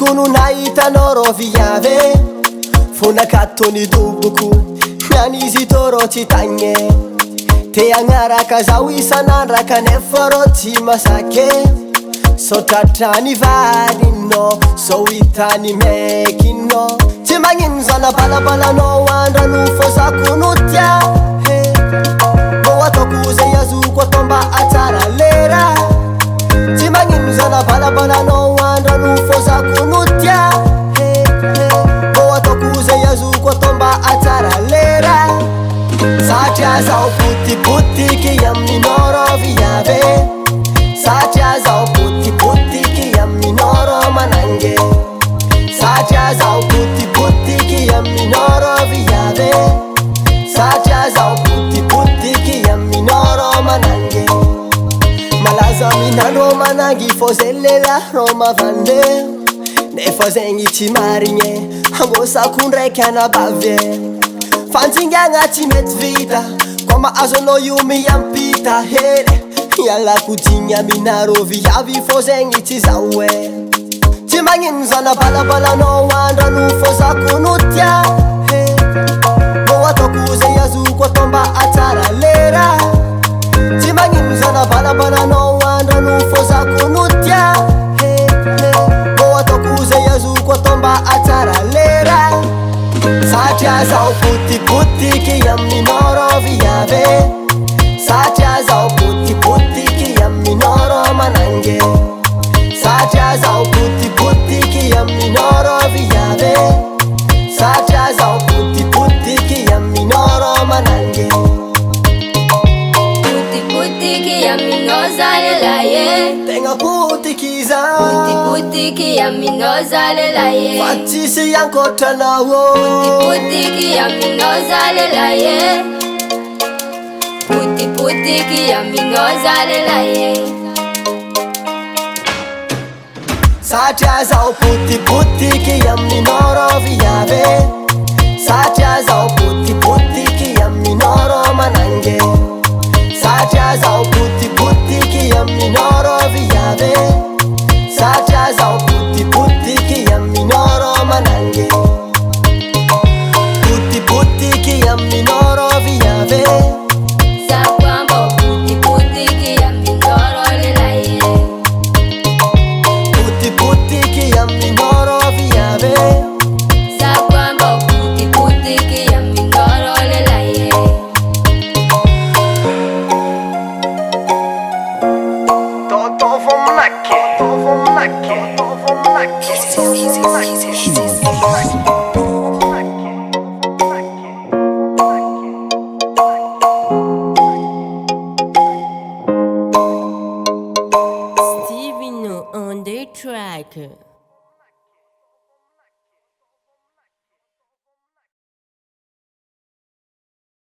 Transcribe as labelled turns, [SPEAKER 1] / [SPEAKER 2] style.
[SPEAKER 1] tokony nahita rô viavy fonakatony doboko mianizy tô rô tsy tagny te agnaraka zao isan'andro kanefa rô tsy masaky so tratrany valinao so hitany mekinao tsy magnino zana balabalagnao andrano fô zako no tia mbô ataoko zay azoko atao mba atsara lera tsy magnino zana balabalagnao andrano fô zako no tia mbô ataoko zay azoko atao mba atsara lera satria zao potipotiki aminao rô viavy satria zao potipotiki aminao rô manangy satria zao potipotiki aminao rô viavy satria zao potipotiki aminao rô manangy malaza minandro manangy fô zay lelarô mavandy nefa zegny tsy marigny ambosako ndraiky anabavy fantsingagna tsy mety vita koa mahazo anao io miampita hely ialako digny aminarô viavy fô zegny tsy zao tsy magnino zana balabalagnao andrano fô zako no tia mbô ataoko zay azoko atao mba atsara lera tsy magnino zana balabalagnao andrano fô zako no tia mbô ataoko zay azoko atao mba atsara lera satria zao potipotiki aminao rô viavy satria zao potipotiki aminao rô manangy satria zao potipotiki aminao rô viavy satria zao potipotiki aminao rô manangy
[SPEAKER 2] potipotiki aminao zalelaye
[SPEAKER 1] tegna potiki za
[SPEAKER 2] potipotiki aminao zalelaye
[SPEAKER 1] fa tsisy ankotranao
[SPEAKER 2] potipotiki aminao zalelaye potipotiki aminao zalelaye
[SPEAKER 1] satria zao potipotiki aminao rô viavy satria zao potipotiki aminao rô manangy satria zao potipotiki aminao rô viavy satria zao potipotiki aminao rô manangy potipotiki aminao rô viavy
[SPEAKER 2] sakwamba potipotiki aminao rô lelaye
[SPEAKER 1] potipotiki aminao rô viavy
[SPEAKER 2] sakwamba potipotiki aminao rô lelaye
[SPEAKER 1] Tonton Vomnaque
[SPEAKER 3] Stevino on the track.